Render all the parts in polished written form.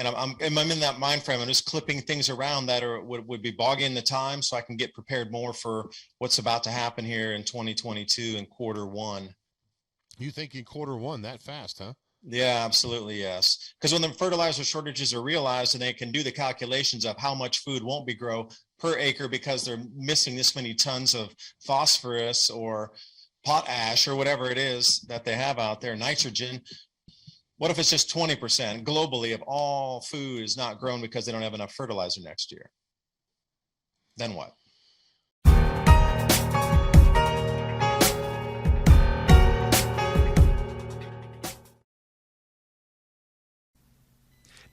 And I'm in that mind frame. I'm just clipping things around that would be bogging the time so I can get prepared more for what's about to happen here in 2022 in Q1. You think in Q1 that fast, huh? Yeah, absolutely, yes. Because when the fertilizer shortages are realized and they can do the calculations of how much food won't be grow per acre because they're missing this many tons of phosphorus or potash or whatever it is that they have out there, nitrogen. What if it's just 20% globally of all food is not grown because they don't have enough fertilizer next year? Then what?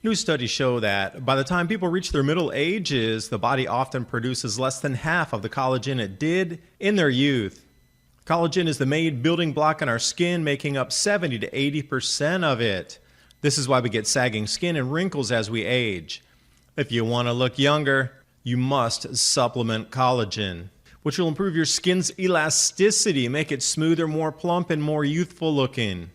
New studies show that by the time people reach their middle ages, the body often produces less than half of the collagen it did in their youth. Collagen is the main building block in our skin, making up 70 to 80% of it. This is why we get sagging skin and wrinkles as we age. If you want to look younger, you must supplement collagen, which will improve your skin's elasticity, make it smoother, more plump, and more youthful looking.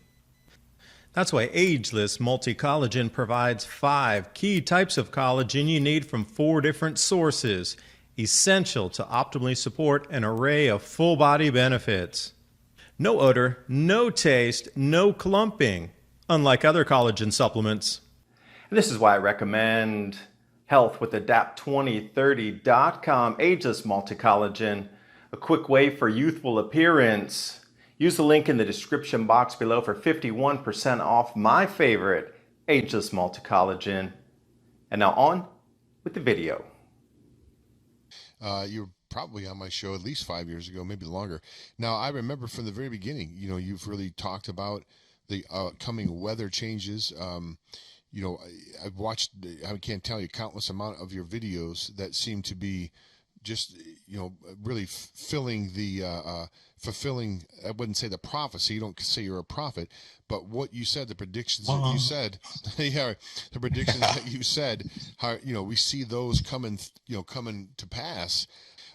That's why Ageless Multi-Collagen provides 5 key types of collagen you need from 4 different sources, essential to optimally support an array of full-body benefits. No odor, no taste, no clumping, unlike other collagen supplements. And this is why I recommend Health with Adapt2030.com Ageless Multi-Collagen, a quick way for youthful appearance. Use the link in the description box below for 51% off my favorite Ageless Multi-Collagen. And now on with the video. You're probably on my show at least 5 years ago, maybe longer. Now, I remember from the very beginning, you've really talked about the coming weather changes. I've watched, I can't tell you, countless amount of your videos that seem to be just, really fulfilling, I wouldn't say the prophecy, you don't say you're a prophet, but what you said, the predictions that you said, yeah, the predictions that you said, how, we see those coming to pass.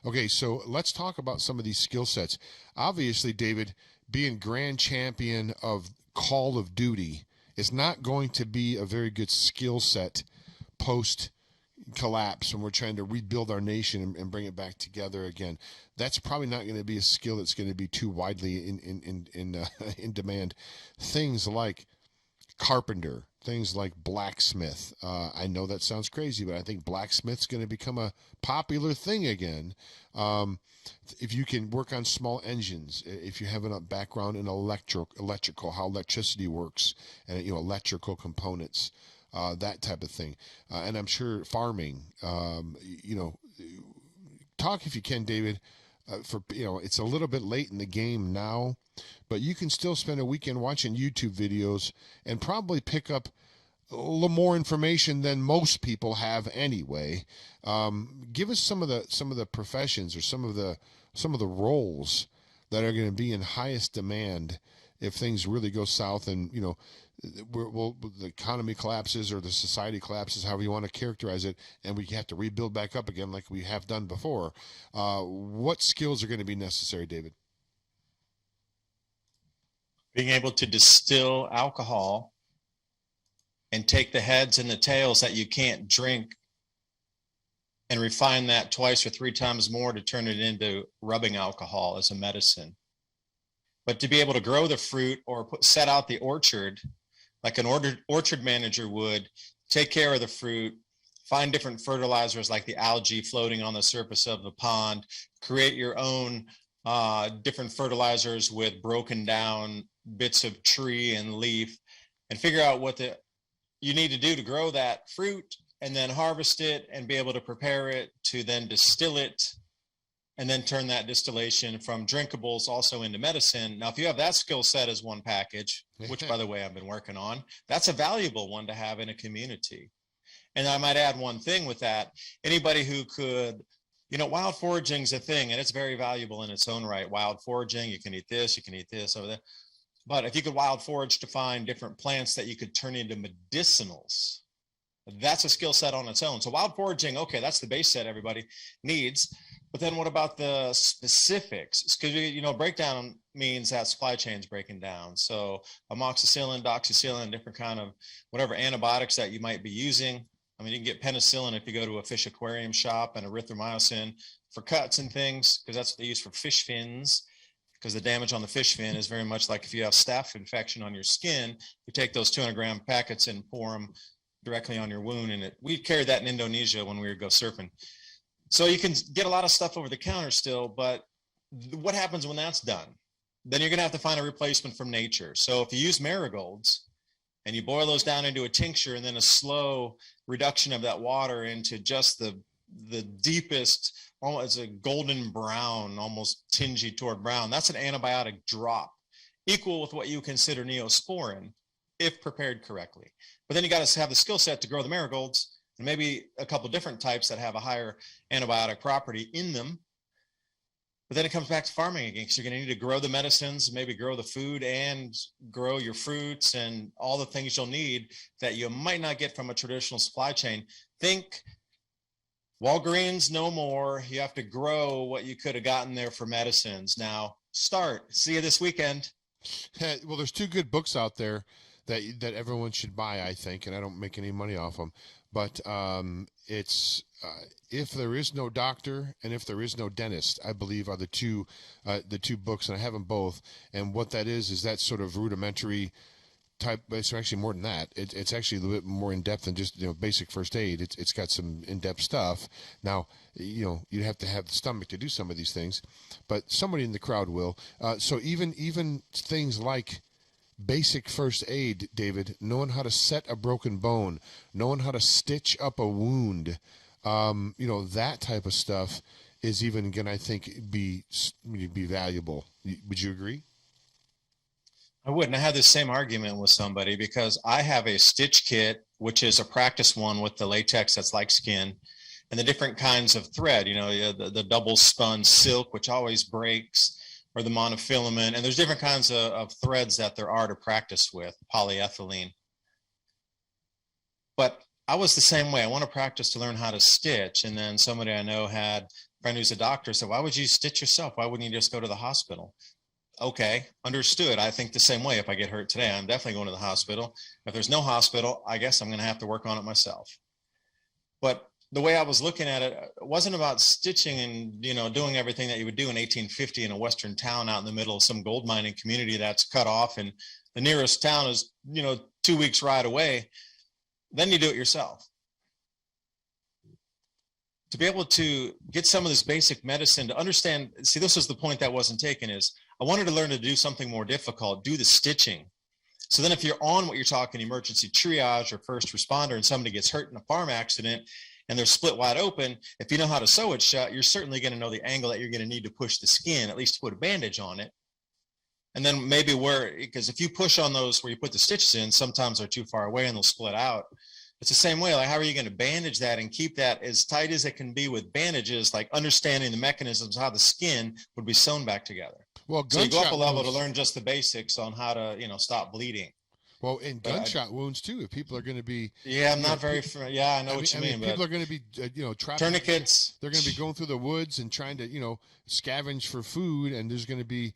Okay, so let's talk about some of these skill sets. Obviously, David, being grand champion of Call of Duty is not going to be a very good skill set post collapse when we're trying to rebuild our nation and bring it back together again. That's probably not going to be a skill that's going to be too widely in demand. Things like carpenter, things like blacksmith. I know that sounds crazy, but I think blacksmith's going to become a popular thing again. If you can work on small engines, if you have a background in electrical, how electricity works, and electrical components, that type of thing, and I'm sure farming. Talk if you can, David. It's a little bit late in the game now, but you can still spend a weekend watching YouTube videos and probably pick up a little more information than most people have anyway. Give us some of the professions or some of the roles that are going to be in highest demand if things really go south and the economy collapses or the society collapses, however you want to characterize it, and we have to rebuild back up again like we have done before. What skills are going to be necessary, David? Being able to distill alcohol and take the heads and the tails that you can't drink and refine that twice or 3 times more to turn it into rubbing alcohol as a medicine. But to be able to grow the fruit or set out the orchard like an orchard manager would, take care of the fruit, find different fertilizers like the algae floating on the surface of the pond, create your own different fertilizers with broken down bits of tree and leaf, and figure out what you need to do to grow that fruit, and then harvest it and be able to prepare it to then distill it and then turn that distillation from drinkables also into medicine. Now, if you have that skill set as one package, which by the way, I've been working on, that's a valuable one to have in a community. And I might add one thing with that. Anybody who could, wild foraging is a thing, and it's very valuable in its own right. Wild foraging, you can eat this over there. But if you could wild forage to find different plants that you could turn into medicinals, that's a skill set on its own. So wild foraging, okay, that's the base set everybody needs. But then what about the specifics? Because, you know, breakdown means that supply chain's breaking down. So amoxicillin, doxycycline, different kind of whatever antibiotics that you might be using. I mean, you can get penicillin if you go to a fish aquarium shop, and erythromycin for cuts and things, because that's what they use for fish fins, because the damage on the fish fin is very much like if you have staph infection on your skin, you take those 200-gram packets and pour them directly on your wound. And we carried that in Indonesia when we would go surfing. So you can get a lot of stuff over the counter still, but what happens when that's done? Then you're going to have to find a replacement from nature. So if you use marigolds and you boil those down into a tincture and then a slow reduction of that water into just the deepest, almost a golden brown, almost tingy toward brown, that's an antibiotic drop, equal with what you consider neosporin if prepared correctly. But then you got to have the skill set to grow the marigolds, and maybe a couple different types that have a higher antibiotic property in them. But then it comes back to farming again, because you're going to need to grow the medicines, maybe grow the food and grow your fruits and all the things you'll need that you might not get from a traditional supply chain. Think Walgreens, no more. You have to grow what you could have gotten there for medicines. Now start. See you this weekend. Well, there's 2 good books out there that everyone should buy, I think, and I don't make any money off them. But it's If There Is No Doctor and If There Is No Dentist, I believe, are the two books, and I have them both. And what that is that sort of rudimentary type. It's actually more than that. It's actually a little bit more in depth than just basic first aid. It's got some in depth stuff. Now you have to have the stomach to do some of these things, but somebody in the crowd will. So even things like basic first aid, David, knowing how to set a broken bone, knowing how to stitch up a wound, that type of stuff is even going to, I think, be valuable. Would you agree? I wouldn't. I had the same argument with somebody because I have a stitch kit, which is a practice one with the latex that's like skin, and the different kinds of thread, the double spun silk, which always breaks, or the monofilament, and there's different kinds of threads that there are to practice with, polyethylene. But I was the same way. I want to practice to learn how to stitch. And then somebody I know had a friend who's a doctor said, why would you stitch yourself? Why wouldn't you just go to the hospital? Okay, understood. I think the same way. If I get hurt today, I'm definitely going to the hospital. If there's no hospital, I guess I'm going to have to work on it myself. But the way I was looking at it wasn't about stitching and, doing everything that you would do in 1850 in a Western town out in the middle of some gold mining community that's cut off, and the nearest town is, 2 weeks ride away. Then you do it yourself. To be able to get some of this basic medicine, to understand, see, this was the point that wasn't taken, is I wanted to learn to do something more difficult, do the stitching. So then if you're on what you're talking, emergency triage or first responder, and somebody gets hurt in a farm accident, and they're split wide open, if you know how to sew it shut, you're certainly going to know the angle that you're going to need to push the skin, at least to put a bandage on it. And then maybe because if you push on those where you put the stitches in, sometimes they're too far away and they'll split out. It's the same way. Like, how are you going to bandage that and keep that as tight as it can be with bandages, like understanding the mechanisms, how the skin would be sewn back together. Well, so you go up a level to learn just the basics on how to, stop bleeding. Well, in gunshot wounds too, if people are going to be. Yeah, I'm not very. Yeah, I know what you mean. People are going to be, trapped. Tourniquets. They're going to be going through the woods and trying to, scavenge for food, and there's going to be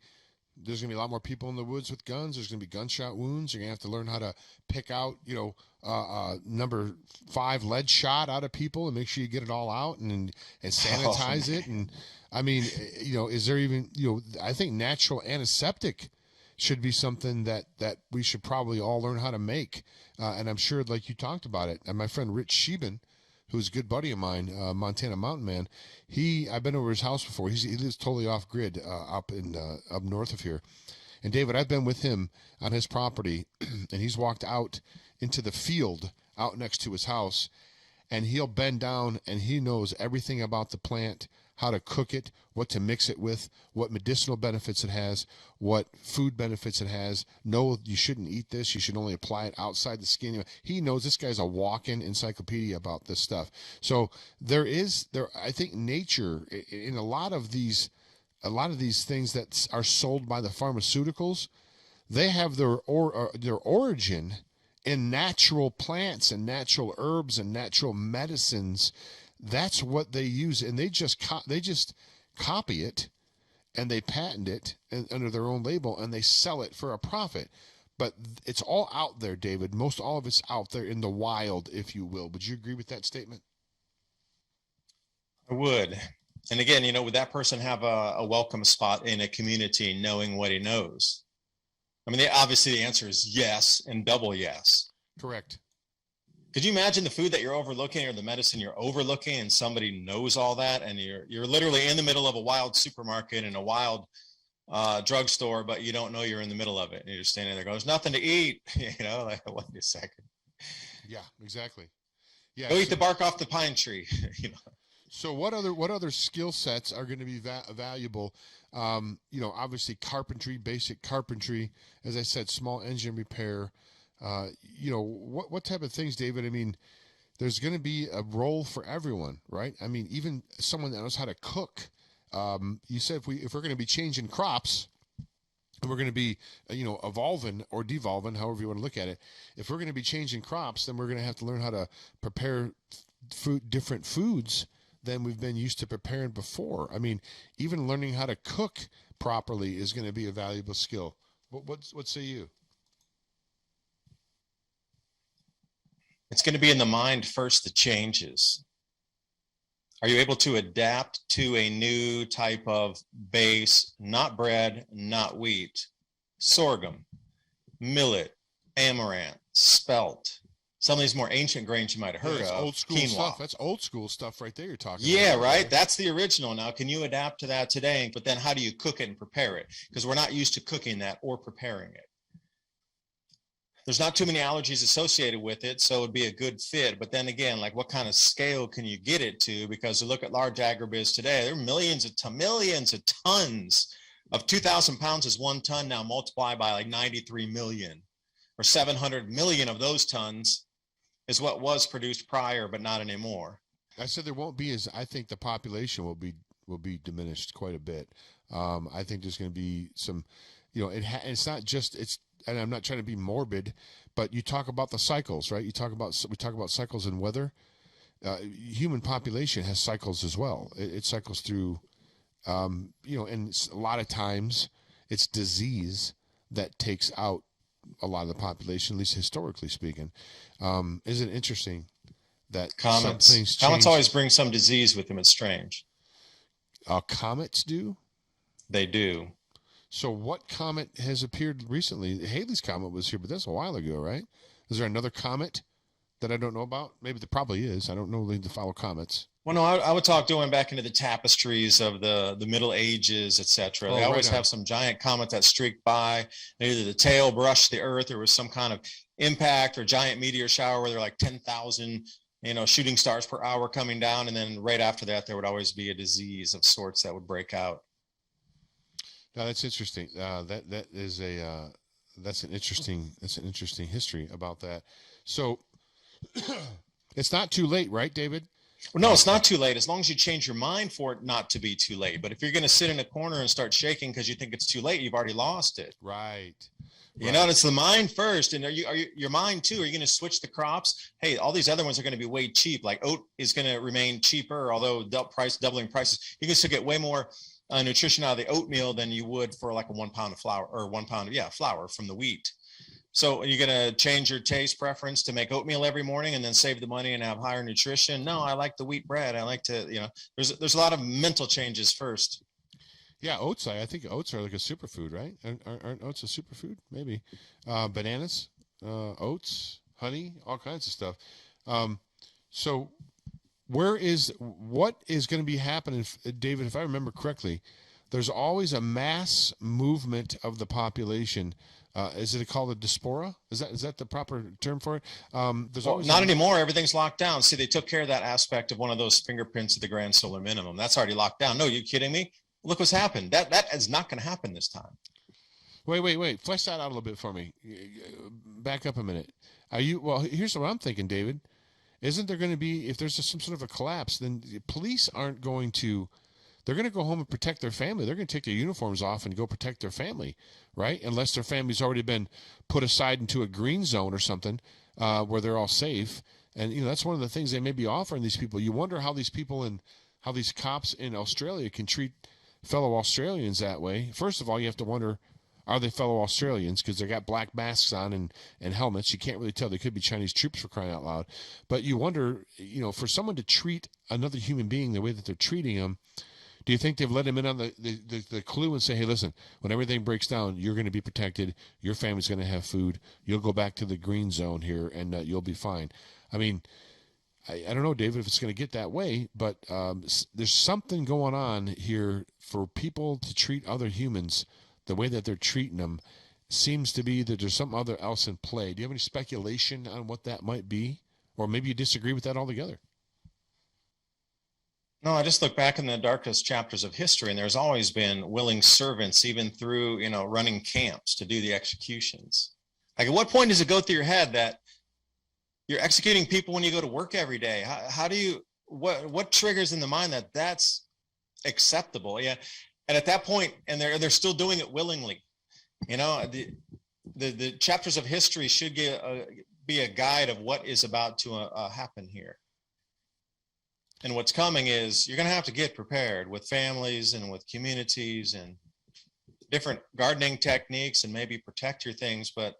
a lot more people in the woods with guns. There's going to be gunshot wounds. You're going to have to learn how to pick out, number 5 lead shot out of people and make sure you get it all out and sanitize it. And I mean, is there even, I think natural antiseptic should be something that we should probably all learn how to make. And I'm sure, like you talked about it, and my friend Rich Sheben, who's a good buddy of mine, Montana Mountain Man, I've been over his house before. He lives totally off grid up north of here. And David, I've been with him on his property, and he's walked out into the field out next to his house, and he'll bend down and he knows everything about the plant, how to cook it, what to mix it with, what medicinal benefits it has, what food benefits it has. No, you shouldn't eat this. You should only apply it outside the skin. He knows. This guy's a walk-in encyclopedia about this stuff. So I think nature in a lot of these things that are sold by the pharmaceuticals, they have their origin in natural plants and natural herbs and natural medicines that's what they use, and they just copy it, and they patent it under their own label, and they sell it for a profit. But it's all out there, David. Most all of it's out there in the wild, if you will. Would you agree with that statement? I would. And again, would that person have a welcome spot in a community knowing what he knows? I mean, obviously the answer is yes and double yes. Correct. Could you imagine the food that you're overlooking or the medicine you're overlooking and somebody knows all that, and you're literally in the middle of a wild supermarket and a wild drugstore, but you don't know you're in the middle of it, and you're standing there going, there's nothing to eat. Like, wait a second. Yeah, exactly. Yeah. Go eat the bark off the pine tree. So what other skill sets are going to be valuable? Obviously carpentry, basic carpentry, as I said, small engine repair. What type of things, David? I mean, there's going to be a role for everyone, right? I mean, even someone that knows how to cook. You said if we're going to be changing crops, and we're going to be, evolving or devolving, however you want to look at it. If we're going to be changing crops, then we're going to have to learn how to prepare different foods than we've been used to preparing before. I mean, even learning how to cook properly is going to be a valuable skill. What say you? It's going to be in the mind first, the changes. Are you able to adapt to a new type of base, not bread, not wheat, sorghum, millet, amaranth, spelt, some of these more ancient grains you might have heard of. Old school quinoa. Stuff. That's old school stuff right there you're talking about. Yeah, right? Right? That's the original. Now, can you adapt to that today? But then how do you cook it and prepare it? Because we're not used to cooking that or preparing it. There's not too many allergies associated with it, so it'd be a good fit. But then again, like what kind of scale can you get it to? Because you look at large agribiz today, there are millions of tons of 2,000 pounds is 1 ton. Now multiply by like 93 million or 700 million of those tons is what was produced prior, but not anymore. I said there won't be I think the population will be diminished quite a bit. I think there's going to be some, it's not just and I'm not trying to be morbid, but you talk about the cycles, right? We talk about cycles in weather. Human population has cycles as well. It cycles through, and a lot of times it's disease that takes out a lot of the population, at least historically speaking. Isn't it interesting that comets always bring some disease with them? It's strange. Comets do? They do. So what comet has appeared recently? Halley's Comet was here, but that's a while ago, right? Is there another comet that I don't know about? Maybe there probably is. I don't know to follow comets. Well, no, I would talk going back into the tapestries of the Middle Ages, etc. They always have some giant comet that streaked by. Either the tail brushed the earth, or was some kind of impact or giant meteor shower where there were like 10,000, shooting stars per hour coming down. And then right after that, there would always be a disease of sorts that would break out. No, that's interesting. That's an interesting history about that. So it's not too late, right, David? Well, no, it's not too late as long as you change your mind for it not to be too late. But if you're going to sit in a corner and start shaking because you think it's too late, you've already lost it. Right. It's the mind first. And are you your mind too? Are you going to switch the crops? Hey, all these other ones are going to be way cheap. Like oat is going to remain cheaper, although doubling prices. You can still get way more nutrition out of the oatmeal than you would for like a 1 pound of flour or 1 pound of flour from the wheat. So are you going to change your taste preference to make oatmeal every morning and then save the money and have higher nutrition? No, I like the wheat bread. I like to, there's a lot of mental changes first. Yeah, oats. I think oats are like a superfood, right? Aren't oats a superfood? Maybe. Bananas, oats, honey, all kinds of stuff. So what is going to be happening, David, if I remember correctly, there's always a mass movement of the population. Is it called a diaspora? Is that the proper term for it? There's always not anymore. Everything's locked down. See, they took care of that aspect of one of those fingerprints of the grand solar minimum. That's already locked down. No, you kidding me? Look what's happened. That is not going to happen this time. Wait. Flesh that out a little bit for me. Back up a minute. Here's what I'm thinking, David. Isn't there going to be, if there's some sort of a collapse, then the police aren't going to, they're going to go home and protect their family. They're going to take their uniforms off and go protect their family, right? Unless their family's already been put aside into a green zone or something where they're all safe. And, that's one of the things they may be offering these people. You wonder how these cops in Australia can treat fellow Australians that way. First of all, you have to wonder, are they fellow Australians? Because they got black masks on and helmets. You can't really tell. They could be Chinese troops, for crying out loud. But you wonder, for someone to treat another human being the way that they're treating them, do you think they've let him in on the clue and say, hey, listen, when everything breaks down, you're going to be protected. Your family's going to have food. You'll go back to the green zone here, and you'll be fine. I mean, I don't know, David, if it's going to get that way, but there's something going on here for people to treat other humans the way that they're treating them. Seems to be that there's something other else in play. Do you have any speculation on what that might be? Or maybe you disagree with that altogether? No, I just look back in the darkest chapters of history, and there's always been willing servants, even through, running camps to do the executions. Like, at what point does it go through your head that you're executing people when you go to work every day? How do you, what triggers in the mind that that's acceptable? Yeah. And at that point, and they're still doing it willingly. The chapters of history should be a guide of what is about to happen here. And what's coming is you're going to have to get prepared with families and with communities and different gardening techniques and maybe protect your things. But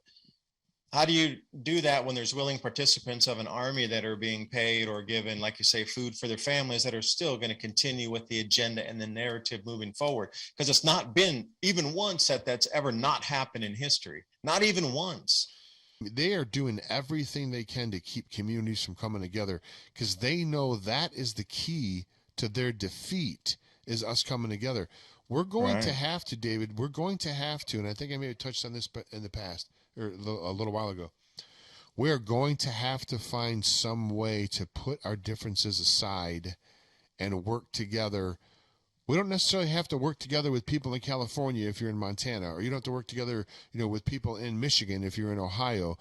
how do you do that when there's willing participants of an army that are being paid or given, like you say, food for their families that are still going to continue with the agenda and the narrative moving forward? Because it's not been even once that's ever not happened in history. Not even once. They are doing everything they can to keep communities from coming together because they know that is the key to their defeat, is us coming together. We're going to have to, David, and I think I may have touched on this in the past, or a little while ago. We're going to have to find some way to put our differences aside and work together. We don't necessarily have to work together with people in California if you're in Montana, or you don't have to work together, with people in Michigan if you're in Ohio.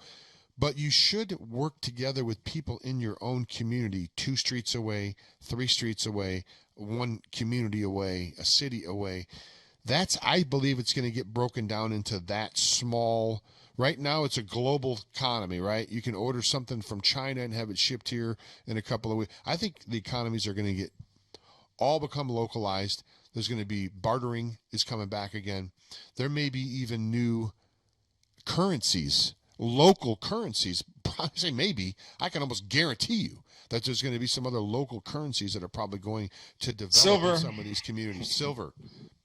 But you should work together with people in your own community, 2 streets away, 3 streets away, 1 community away, a city away. I believe it's going to get broken down into that small. Right now, it's a global economy, right? You can order something from China and have it shipped here in a couple of weeks. I think the economies are going to all become localized. There's going to be bartering is coming back again. There may be even new currencies, local currencies. I say maybe. I can almost guarantee you that there's going to be some other local currencies that are probably going to develop in some of these communities. Silver,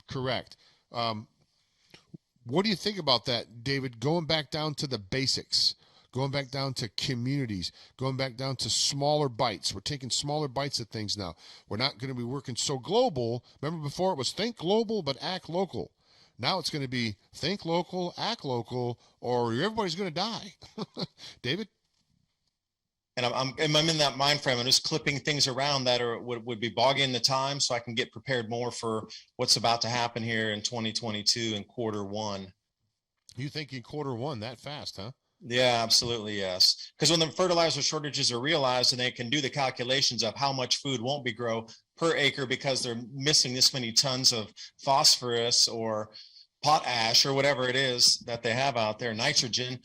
correct. What do you think about that, David? Going back down to the basics, going back down to communities, going back down to smaller bites. We're taking smaller bites at things now. We're not going to be working so global. Remember before it was think global but act local. Now it's going to be think local, act local, or everybody's going to die. David? And I'm in that mind frame. I'm just clipping things around that would be bogging the time so I can get prepared more for what's about to happen here in 2022 in Q1. You think in Q1 that fast, huh? Yeah, absolutely, yes. Because when the fertilizer shortages are realized and they can do the calculations of how much food won't be grown per acre because they're missing this many tons of phosphorus or potash or whatever it is that they have out there, nitrogen.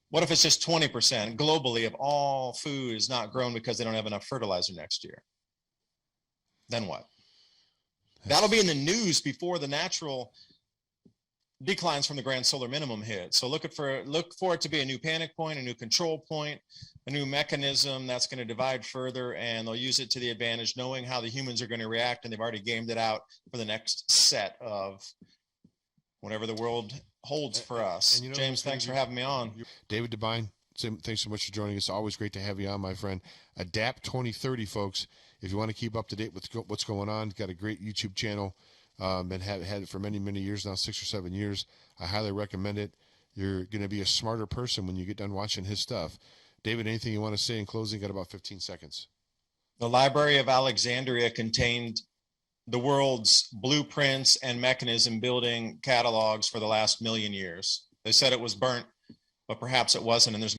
What if it's just 20% globally of all food is not grown because they don't have enough fertilizer next year? Then what? That'll be in the news before the natural declines from the grand solar minimum hit. So look for it to be a new panic point, a new control point, a new mechanism that's going to divide further, and they'll use it to the advantage, knowing how the humans are going to react, and they've already gamed it out for the next set of whatever the world holds for us. James, thanks for having me on. David DuByne, thanks so much for joining us. Always great to have you on, my friend. Adapt 2030, folks. If you want to keep up to date with what's going on, got a great YouTube channel. And had it for many, many years now, 6 or 7 years. I highly recommend it. You're going to be a smarter person when you get done watching his stuff. David, anything you want to say in closing? Got about 15 seconds. The Library of Alexandria contained the world's blueprints and mechanism building catalogs for the last 1,000,000 years. They said it was burnt, but perhaps it wasn't. And there's